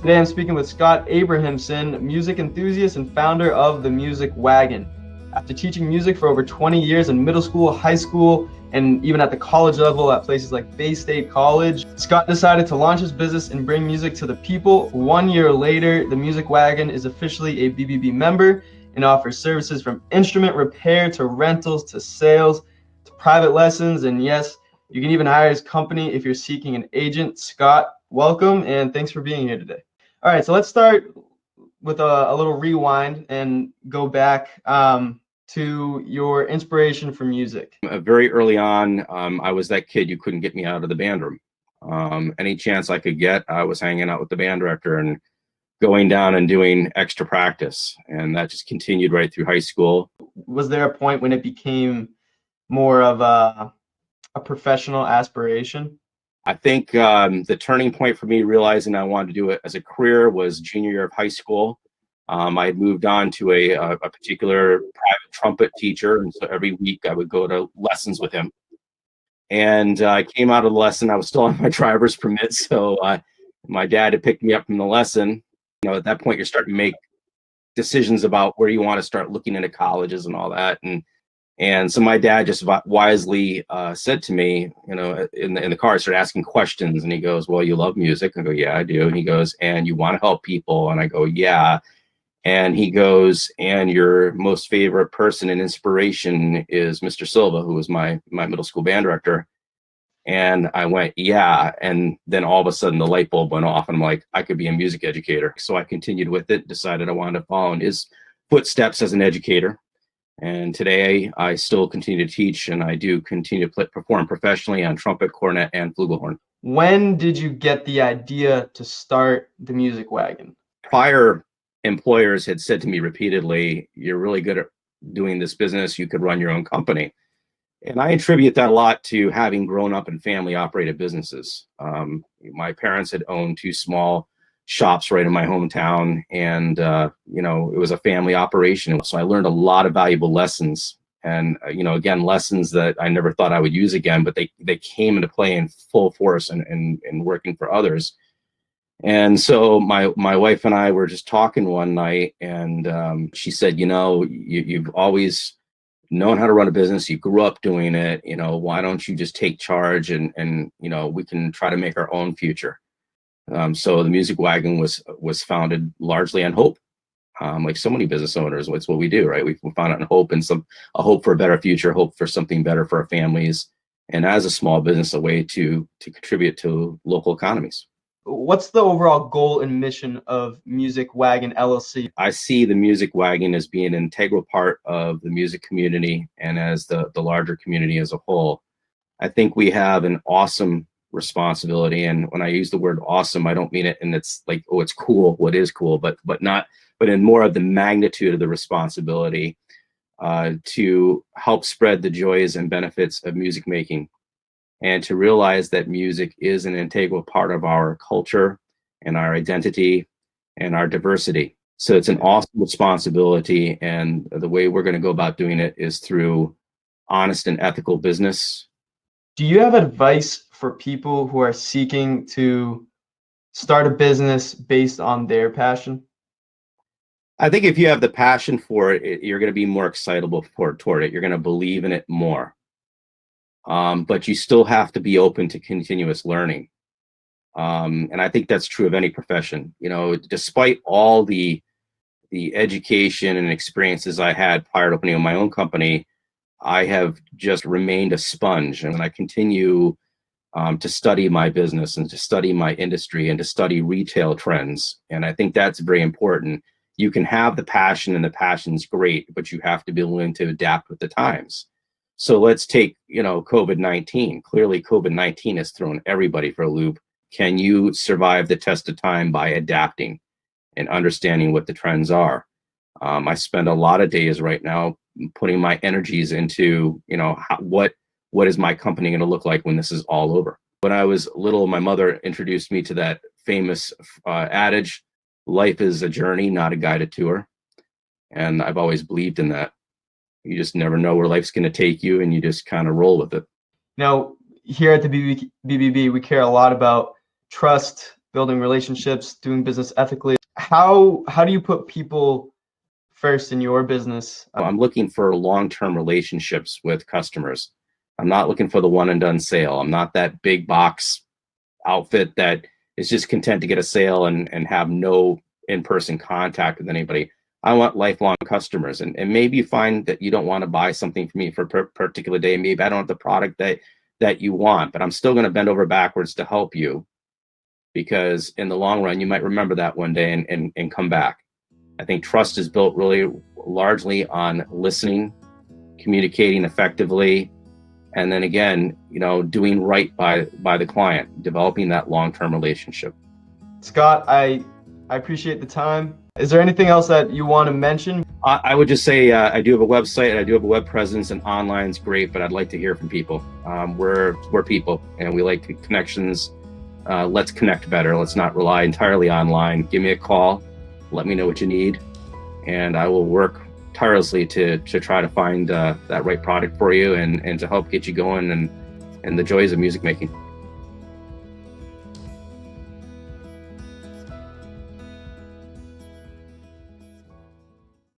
Today I'm speaking with Scott Abrahamson, music enthusiast and founder of the Music Wagon. After teaching music for over 20 years in middle school, high school, and even at the college level at places like Bay State College, Scott decided to launch his business and bring music to the people. 1 year later, the Music Wagon is officially a BBB member and offers services from instrument repair to rentals to sales to private lessons, and yes, you can even hire his company if you're seeking an agent. Scott, welcome and thanks for being here today. All right, so let's start with a little rewind and go back to your inspiration for music. Very early on, I was that kid you couldn't get me out of the band room. Any chance I could get, I was hanging out with the band director and going down and doing extra practice. And that just continued right through high school. Was there a point when it became more of a professional aspiration? I think the turning point for me realizing I wanted to do it as a career was junior year of high school. I had moved on to a particular private trumpet teacher, and so every week I would go to lessons with him. And I came out of the lesson, I was still on my driver's permit, so my dad had picked me up from the lesson. You know, at that point, you're starting to make decisions about where you want to start looking into colleges and all that. And so my dad just wisely said to me, you know, in the car, I started asking questions, and he goes, "Well, you love music." I go, "Yeah, I do." And he goes, "And you want to help people?" And I go, "Yeah." And he goes, "And your most favorite person and inspiration is Mr. Silva, who was my middle school band director." And I went, "Yeah." And then all of a sudden the light bulb went off, and I'm like, I could be a music educator. So I continued with it, decided I wanted to follow in his footsteps as an educator. And today I still continue to teach, and I do continue to perform professionally on trumpet, cornet, and flugelhorn. When did you get the idea to start the Music Wagon? Prior employers had said to me repeatedly, "You're really good at doing this business. You could run your own company." And I attribute that a lot to having grown up in family operated businesses. My parents had owned two small shops right in my hometown, and you know, it was a family operation. So I learned a lot of valuable lessons, and you know, again, lessons that I never thought I would use again, but they came into play in full force and working for others. And so my wife and I were just talking one night, and she said, "You know, you've always known how to run a business. You grew up doing it. You know, why don't you just take charge and you know, we can try to make our own future." So the Music Wagon was founded largely on hope. Like so many business owners, it's what we do, right? We found it on hope, and a hope for a better future, hope for something better for our families, and as a small business, a way to contribute to local economies. What's the overall goal and mission of Music Wagon LLC? I see the Music Wagon as being an integral part of the music community and as the larger community as a whole. I think we have an awesome responsibility, and when I use the word awesome, I don't mean it and it's like, oh, it's cool, what is cool, but in more of the magnitude of the responsibility to help spread the joys and benefits of music making, and to realize that music is an integral part of our culture and our identity and our diversity. So it's an awesome responsibility, and the way we're going to go about doing it is through honest and ethical business. Do you have advice for people who are seeking to start a business based on their passion? I think if you have the passion for it, you're going to be more excitable toward it. You're going to believe in it more. But you still have to be open to continuous learning. And I think that's true of any profession. You know, despite all the education and experiences I had prior to opening my own company, I have just remained a sponge, and I continue to study my business and to study my industry and to study retail trends. And I think that's very important. You can have the passion, and the passion's great, but you have to be willing to adapt with the times. So let's take, you know, COVID-19. Clearly, COVID-19 has thrown everybody for a loop. Can you survive the test of time by adapting and understanding what the trends are? I spend a lot of days right now putting my energies into, you know, what is my company going to look like when this is all over? When I was little, my mother introduced me to that famous adage, "Life is a journey, not a guided tour." And I've always believed in that. You just never know where life's going to take you, and you just kind of roll with it. Now, here at the BBB, we care a lot about trust, building relationships, doing business ethically. How do you put people first in your business? I'm looking for long-term relationships with customers. I'm not looking for the one and done sale. I'm not that big box outfit that is just content to get a sale and have no in-person contact with anybody. I want lifelong customers. And maybe you find that you don't want to buy something from me for a particular day. Maybe I don't have the product that you want, but I'm still going to bend over backwards to help you, because in the long run, you might remember that one day and come back. I think trust is built really largely on listening, communicating effectively, and then again, doing right by the client, developing that long-term relationship. Scott, I appreciate the time. Is there anything else that you want to mention? I would just say I do have a website and I do have a web presence, and online is great, but I'd like to hear from people. We're people, and we like connections. Let's connect better. Let's not rely entirely online. Give me a call. Let me know what you need, and I will work tirelessly to try to find that right product for you and to help get you going and the joys of music making.